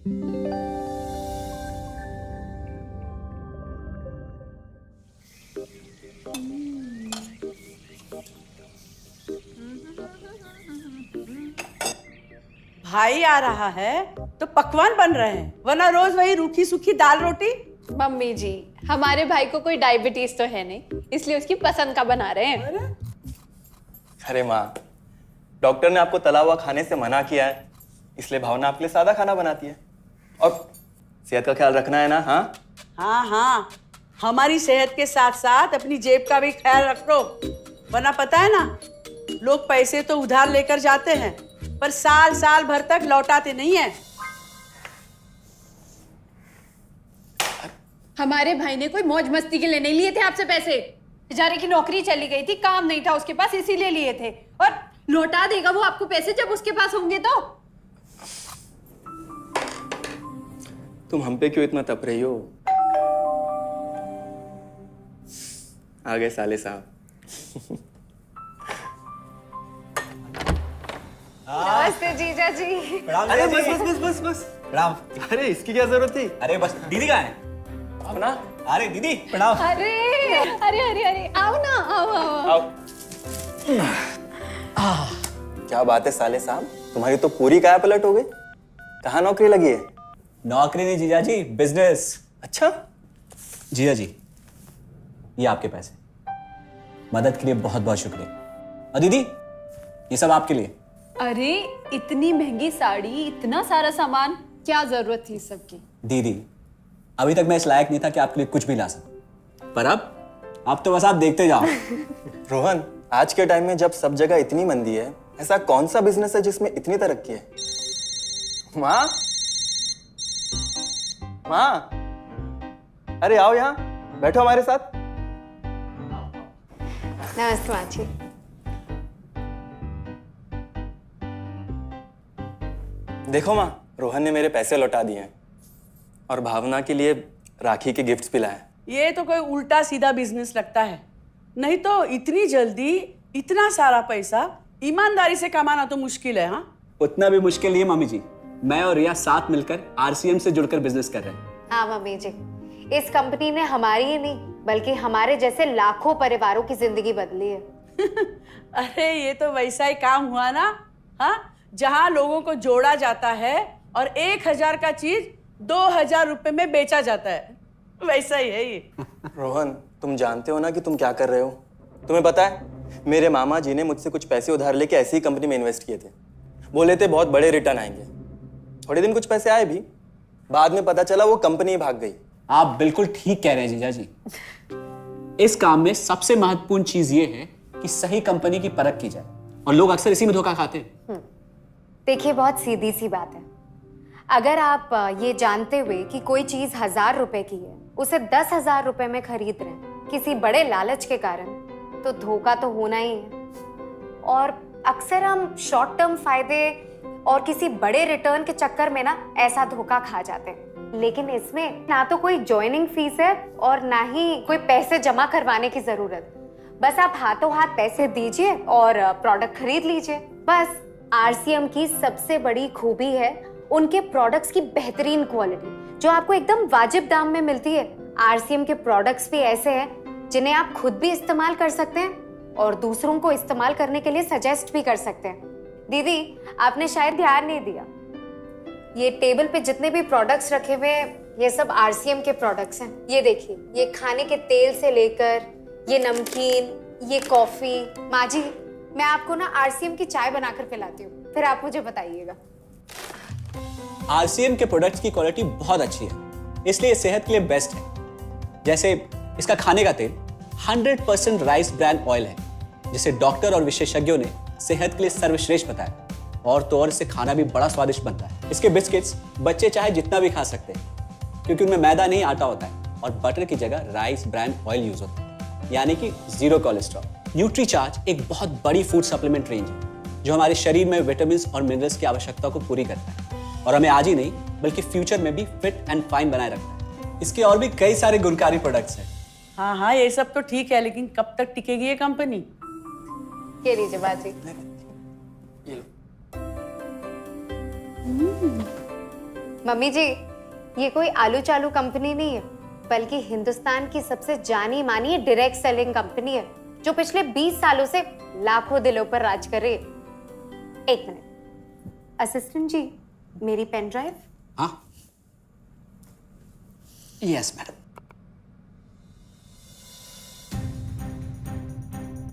भाई आ रहा है तो पकवान बन रहे हैं, वरना रोज वही रूखी सूखी दाल रोटी। मम्मी जी, हमारे भाई को कोई डायबिटीज तो है नहीं, इसलिए उसकी पसंद का बना रहे हैं। अरे माँ, डॉक्टर ने आपको तला हुआ खाने से मना किया है, इसलिए भावना आपके लिए सादा खाना बनाती है। और सेहत का ख्याल रखना है ना। हाँ हाँ हाँ, हमारी सेहत के साथ साथ अपनी जेब का भी ख्याल रखो, वरना पता है ना, लोग पैसे तो उधार लेकर जाते हैं पर साल साल भर तक लौटाते नहीं है। हमारे भाई ने कोई मौज मस्ती के लिए नहीं लिए थे आपसे पैसे। बेचारे की नौकरी चली गई थी, काम नहीं था उसके पास, इसीलिए लिए थे। और लौटा देगा वो आपको पैसे जब उसके पास होंगे तो। तुम हम पे क्यों इतना तप रही हो? आ गए साले साहब। नमस्ते जीजा जी। अरे बस बस बस बस बस प्रणाम। अरे इसकी क्या जरूरत थी? अरे बस दीदी कहाँ है? अपना अरे दीदी प्रणाम। अरे अरे अरे अरे आओ ना, आओ। क्या बात है साले साहब, तुम्हारी तो पूरी काया पलट हो गई। कहाँ नौकरी लगी है? नौकरी नहीं जीजा जी, बिजनेस। अच्छा जीजा जी, ये आपके पैसे, मदद के लिए बहुत बहुत शुक्रिया। और दीदी, ये सब आपके लिए। अरे इतनी महंगी साड़ी, इतना सारा सामान, क्या जरूरत थी सबकी? दीदी, अभी तक मैं इस लायक नहीं था कि आपके लिए कुछ भी ला सकूं, पर अब तो बस आप देखते जाओ। रोहन, आज के टाइम में जब सब जगह इतनी मंदी है, ऐसा कौन सा बिजनेस है जिसमें इतनी तरक्की है? माँ, माँ, अरे आओ यहाँ बैठो हमारे साथ। नमस्ते माँ जी। देखो माँ, रोहन ने मेरे पैसे लौटा दिए हैं और भावना के लिए राखी के गिफ्ट्स भी लाए। ये तो कोई उल्टा सीधा बिजनेस लगता है, नहीं तो इतनी जल्दी इतना सारा पैसा ईमानदारी से कमाना तो मुश्किल है। हाँ, उतना भी मुश्किल नहीं है मम्मी जी, मैं और रिया साथ मिलकर आरसीएम से जुड़कर बिजनेस कर रहे हैं। हाँ मम्मी जी, इस कंपनी ने हमारी ही नहीं बल्कि हमारे जैसे लाखों परिवारों की जिंदगी बदली है। अरे ये तो वैसा ही काम हुआ ना, हाँ, जहाँ लोगों को जोड़ा जाता है और 1000 का चीज 2000 रुपए में बेचा जाता है, वैसा ही है ये। रोहन, तुम जानते हो ना कि तुम क्या कर रहे हो? तुम्हें पता है, मेरे मामा जी ने मुझसे कुछ पैसे उधार लेके ऐसी ही कंपनी में इन्वेस्ट किए थे। बोले थे बहुत बड़े रिटर्न आएंगे। थोड़े दिन कुछ पैसे आए भी, बाद में पता चला वो कंपनी भाग गई। आप बिल्कुल ठीक कह रहे हैं जीजा जी। इस काम में सबसे महत्वपूर्ण चीज ये है कि सही कंपनी की परख की जाए, और लोग अक्सर इसी में धोखा खाते हैं। देखिए, बहुत सीधी सी बात है। अगर आप ये जानते हुए कि कोई चीज 1000 रुपए की है, उसे 10,000 रुपए में खरीद रहे हैं किसी बड़े लालच के कारण, तो धोखा तो होना ही है। और अक्सर हम शॉर्ट टर्म फायदे और किसी बड़े रिटर्न के चक्कर में ना ऐसा धोखा खा जाते हैं। लेकिन इसमें ना तो कोई ज्वाइनिंग फीस है और ना ही कोई पैसे जमा करवाने की जरूरत। बस आप हाथों हाथ पैसे दीजिए और प्रोडक्ट खरीद लीजिए, बस। आरसीएम की सबसे बड़ी खूबी है उनके प्रोडक्ट्स की बेहतरीन क्वालिटी, जो आपको एकदम वाजिब दाम में मिलती है। आरसीएम के प्रोडक्ट्स भी ऐसे हैं जिन्हें आप खुद भी इस्तेमाल कर सकते हैं और दूसरों को इस्तेमाल करने के लिए सजेस्ट भी कर सकते हैं। दीदी, आपने शायद ध्यान नहीं दिया, ये टेबल पे जितने भी प्रोडक्ट्स रखे हुए हैं, ये सब आरसीएम के प्रोडक्ट्स हैं। ये देखिए, ये खाने के तेल से लेकर ये नमकीन, ये कॉफी। माँ जी, मैं आपको ना आरसीएम की चाय बनाकर पिलाती हूँ, फिर आप मुझे बताइएगा। आरसीएम के प्रोडक्ट्स की क्वालिटी बहुत अच्छी है, इसलिए सेहत के लिए बेस्ट है। जैसे इसका खाने का तेल 100% राइस ब्रांड ऑयल है, जिसे डॉक्टर और विशेषज्ञों ने सेहत के लिए सर्वश्रेष्ठ बताया। और तो और इससे खाना भी बड़ा स्वादिष्ट बनता है। इसके बिस्किट्स बच्चे चाहे जितना भी खा सकते हैं, क्योंकि उनमें मैदा नहीं आटा होता है और बटर की जगह राइस ब्रांड ऑयल यूज होता है, यानी कि 0 कोलेस्ट्रॉल। न्यूट्रीचार्ज एक बहुत बड़ी फूड सप्लीमेंट रेंज है, जो हमारे शरीर में विटामिन और मिनरल्स की आवश्यकता को पूरी करता है और हमें आज ही नहीं बल्कि फ्यूचर में भी फिट एंड फाइन बनाए रखता है। इसके और भी कई सारे गुणकारी प्रोडक्ट्स हैं। हाँ हाँ, ये सब तो ठीक है, लेकिन कब तक टिकेगी ये कंपनी? ये लीजिए बाजी। ये लो। मम्मी जी, ये कोई आलू चालू कंपनी नहीं है, बल्कि हिंदुस्तान की सबसे जानी मानी डायरेक्ट सेलिंग कंपनी है, जो पिछले 20 सालों से लाखों दिलों पर राज कर रही है। एक मिनट असिस्टेंट जी, मेरी पेन ड्राइव। हाँ, यस मैडम।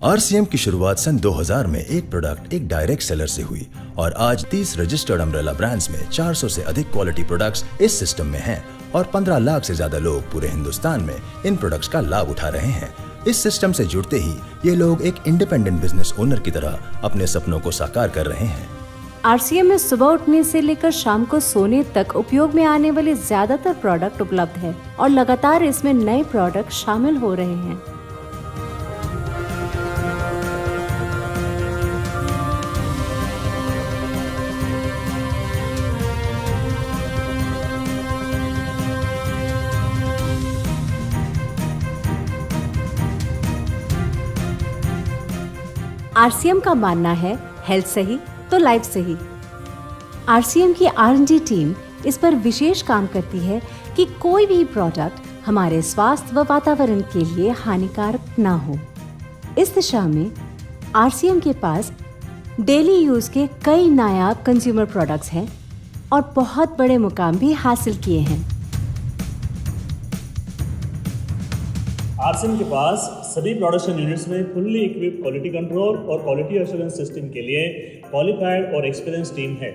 आरसीएम की शुरुआत सन 2000 में एक प्रोडक्ट एक डायरेक्ट सेलर से हुई और आज 30 रजिस्टर्ड अम्ब्रेला ब्रांड्स में 400 से अधिक क्वालिटी प्रोडक्ट्स इस सिस्टम में हैं और 15 लाख से ज्यादा लोग पूरे हिंदुस्तान में इन प्रोडक्ट्स का लाभ उठा रहे हैं। इस सिस्टम से जुड़ते ही ये लोग एक इंडिपेंडेंट बिजनेस ओनर की तरह अपने सपनों को साकार कर रहे हैं। आरसीएम में सुबह उठने से लेकर शाम को सोने तक उपयोग में आने वाले ज्यादातर प्रोडक्ट उपलब्ध है और लगातार इसमें नए प्रोडक्ट शामिल हो रहे हैं। आरसीएम का मानना है हेल्थ सही तो लाइफ सही। आरसीएम की R&D टीम इस पर विशेष काम करती है कि कोई भी प्रोडक्ट हमारे स्वास्थ्य व वातावरण के लिए हानिकारक ना हो। इस दिशा में आरसीएम के पास डेली यूज के कई नायाब कंज्यूमर प्रोडक्ट्स हैं और बहुत बड़े मुकाम भी हासिल किए हैं। आरसीएम के पास सभी प्रोडक्शन यूनिट्स में फुल्ली इक्विप क्वालिटी कंट्रोल और क्वालिटी एश्योरेंस सिस्टम के लिए क्वालिफाइड और एक्सपीरियंस टीम है,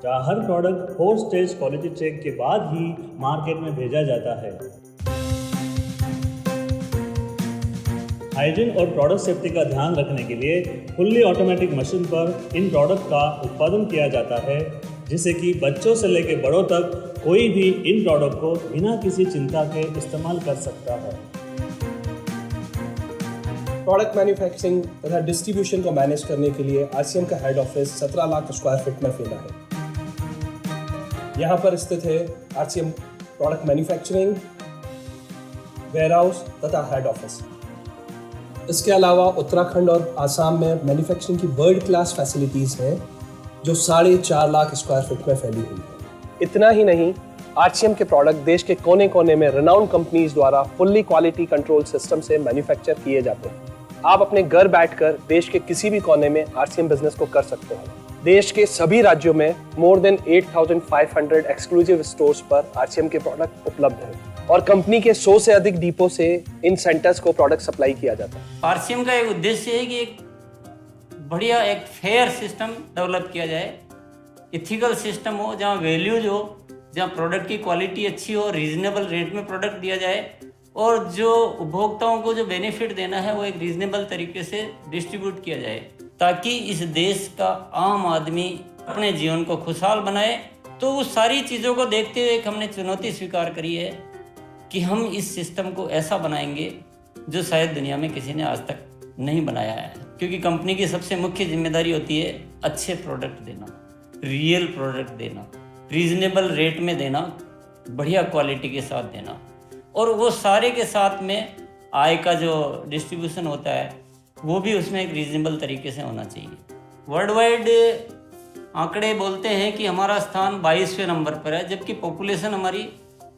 जहां हर प्रोडक्ट 4 स्टेज क्वालिटी चेक के बाद ही मार्केट में भेजा जाता है। हाइजीन और प्रोडक्ट सेफ्टी का ध्यान रखने के लिए फुल्ली ऑटोमेटिक मशीन पर इन प्रोडक्ट का उत्पादन किया जाता है, जिससे कि बच्चों से लेकर बड़ों तक कोई भी इन प्रोडक्ट को बिना किसी चिंता के इस्तेमाल कर सकता है। प्रोडक्ट मैन्युफैक्चरिंग तथा डिस्ट्रीब्यूशन को मैनेज करने के लिए आरसीएम का head office 17 lakh square feet में फैला है। यहाँ पर स्थित है आरसीएम प्रोडक्ट मैन्युफैक्चरिंग, वेयरहाउस तथा हेड ऑफिस। इसके अलावा उत्तराखंड और आसाम में मैन्युफैक्चरिंग की वर्ल्ड क्लास फैसिलिटीज़ हैं, जो 4.5 लाख स्क्वायर फीट में फैली हुई है। इतना ही नहीं, आरसीएम के प्रोडक्ट देश के कोने कोने में रिनाउंड कंपनीज द्वारा फुल्ली क्वालिटी कंट्रोल सिस्टम से मैन्युफैक्चर किए जाते हैं। आप अपने घर बैठकर देश के किसी भी कोने में आरसीएम बिजनेस को कर सकते हैं। देश के सभी राज्यों में मोर देन 8,500 एक्सक्लूसिव स्टोर्स पर आरसीएम के प्रोडक्ट उपलब्ध हैं और कंपनी के 100 से अधिक डिपो से इन सेंटर्स को प्रोडक्ट सप्लाई किया जाता है। आरसीएम का एक उद्देश्य है कि एक बढ़िया एक फेयर सिस्टम डेवलप किया जाए, इथिकल सिस्टम हो, जहाँ वैल्यूज हो, जहाँ प्रोडक्ट की क्वालिटी अच्छी हो, रीजनेबल रेट में प्रोडक्ट दिया जाए और जो उपभोक्ताओं को जो बेनिफिट देना है वो एक रीजनेबल तरीके से डिस्ट्रीब्यूट किया जाए, ताकि इस देश का आम आदमी अपने जीवन को खुशहाल बनाए। तो उस सारी चीज़ों को देखते हुए एक हमने चुनौती स्वीकार करी है कि हम इस सिस्टम को ऐसा बनाएंगे जो शायद दुनिया में किसी ने आज तक नहीं बनाया है, क्योंकि कंपनी की सबसे मुख्य जिम्मेदारी होती है अच्छे प्रोडक्ट देना, रियल प्रोडक्ट देना, रीजनेबल रेट में देना, बढ़िया क्वालिटी के साथ देना, और वो सारे के साथ में आय का जो डिस्ट्रीब्यूशन होता है वो भी उसमें एक रीजनेबल तरीके से होना चाहिए। वर्ल्ड वाइड आंकड़े बोलते हैं कि हमारा स्थान 22वें नंबर पर है, जबकि पॉपुलेशन हमारी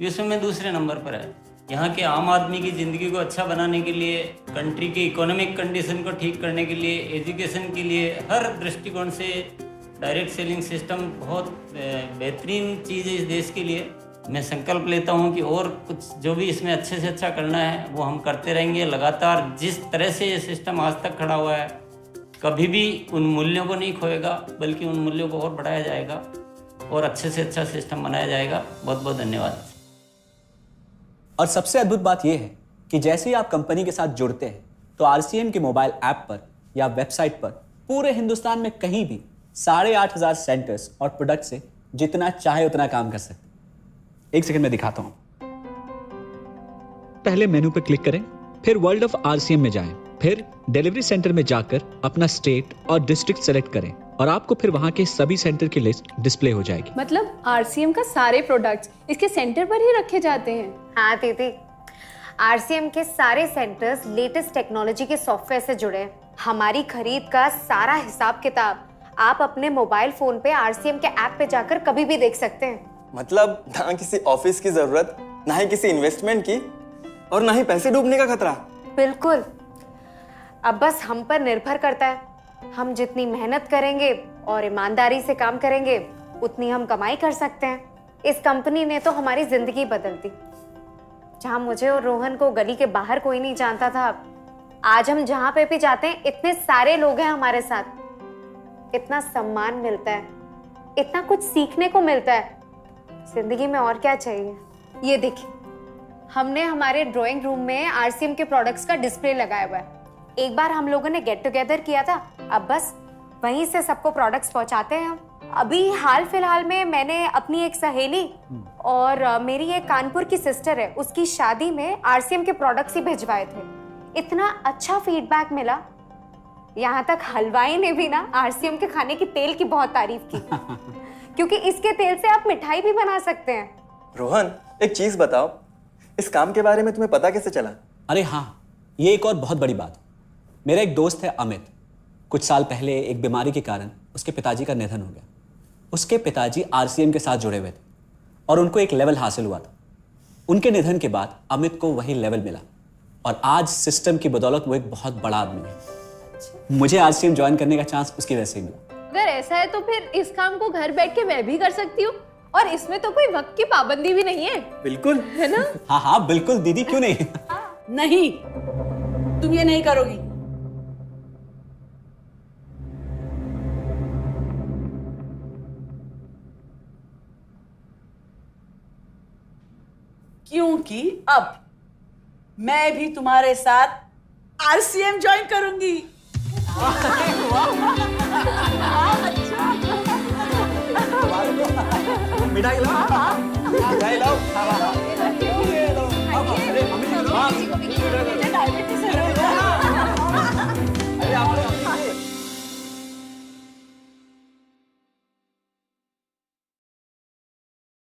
विश्व में दूसरे नंबर पर है। यहाँ के आम आदमी की ज़िंदगी को अच्छा बनाने के लिए, कंट्री की इकोनॉमिक कंडीशन को ठीक करने के लिए, एजुकेशन के लिए, हर दृष्टिकोण से डायरेक्ट सेलिंग सिस्टम बहुत बेहतरीन चीज़ है इस देश के लिए। मैं संकल्प लेता हूं कि और कुछ जो भी इसमें अच्छे से अच्छा करना है वो हम करते रहेंगे लगातार। जिस तरह से ये सिस्टम आज तक खड़ा हुआ है, कभी भी उन मूल्यों को नहीं खोएगा, बल्कि उन मूल्यों को और बढ़ाया जाएगा और अच्छे से अच्छा सिस्टम बनाया जाएगा। बहुत बहुत धन्यवाद। और सबसे अद्भुत बात यह है कि जैसे ही आप कंपनी के साथ जुड़ते हैं तो आरसीएम के मोबाइल ऐप पर या वेबसाइट पर पूरे हिंदुस्तान में कहीं भी 8,500 सेंटर्स और प्रोडक्ट से जितना चाहे उतना काम कर सकते हैं। एक सेकंड में दिखाता हूं। पहले मेनू पर क्लिक करें, फिर वर्ल्ड ऑफ आरसीएम में जाएं, फिर डिलीवरी सेंटर में जाकर अपना स्टेट और डिस्ट्रिक्ट सेलेक्ट करें और आपको फिर वहां के सभी सेंटर की लिस्ट डिस्प्ले हो जाएगी। मतलब आरसीएम का सारे प्रोडक्ट्स इसके सेंटर पर ही रखे जाते हैं? हाँ दीदी, आरसीएम के सारे सेंटर्स लेटेस्ट टेक्नोलॉजी के सॉफ्टवेयर से जुड़े हैं। हमारी खरीद का सारा हिसाब किताब आप अपने मोबाइल फोन पे आरसीएम के ऐप पे जाकर कभी भी देख सकते हैं। मतलब ना किसी ऑफिस की जरूरत, ना ही किसी इन्वेस्टमेंट की, और ना ही पैसे डूबने का खतरा। बिल्कुल। अब बस हम पर निर्भर करता है। हम जितनी मेहनत करेंगे और ईमानदारी से काम करेंगे, उतनी हम कमाई कर सकते हैं। इस कंपनी ने तो हमारी जिंदगी बदल दी। जहां मुझे और रोहन को गली के बाहर कोई नहीं जानता था, आज हम जहां पे भी जाते हैं इतने सारे लोग हैं हमारे साथ। इतना सम्मान मिलता है, इतना कुछ सीखने को मिलता है। जिंदगी में और क्या चाहिए। ये देखिए, हमने हमारे ड्राइंग रूम में आरसीएम के प्रोडक्ट्स का डिस्प्ले लगाया हुआ है। एक बार हम लोगों ने गेट टुगेदर किया था, अब बस वहीं से सबको प्रोडक्ट्स पहुंचाते हैं हम। अभी हाल फिलहाल में मैंने अपनी एक सहेली और मेरी एक कानपुर की सिस्टर है, उसकी शादी में आरसीएम के प्रोडक्ट्स ही भिजवाए थे। इतना अच्छा फीडबैक मिला, यहाँ तक हलवाई ने भी ना आरसीएम के खाने की तेल की बहुत तारीफ की क्योंकि इसके तेल से आप मिठाई भी बना सकते हैं। रोहन, एक चीज बताओ, इस काम के बारे में तुम्हें पता कैसे चला? अरे हाँ, ये एक और बहुत बड़ी बात। मेरा एक दोस्त है अमित, कुछ साल पहले एक बीमारी के कारण उसके पिताजी का निधन हो गया। उसके पिताजी आरसीएम के साथ जुड़े हुए थे और उनको एक लेवल हासिल हुआ था। उनके निधन के बाद अमित को वही लेवल मिला और आज सिस्टम की बदौलत वो एक बहुत बड़ा आदमी है। मुझे आरसीएम ज्वाइन करने का चांस उसकी वजह से मिला। अगर ऐसा है तो फिर इस काम को घर बैठ के मैं भी कर सकती हूँ, और इसमें तो कोई वक्त की पाबंदी भी नहीं है। बिल्कुल, है ना? हाँ हाँ बिल्कुल दीदी, क्यों नहीं। नहीं, तुम ये नहीं करोगी। क्योंकि अब मैं भी तुम्हारे साथ आरसीएम ज्वाइन करूंगी। मिठाई लाओ, मिठाई लाओ।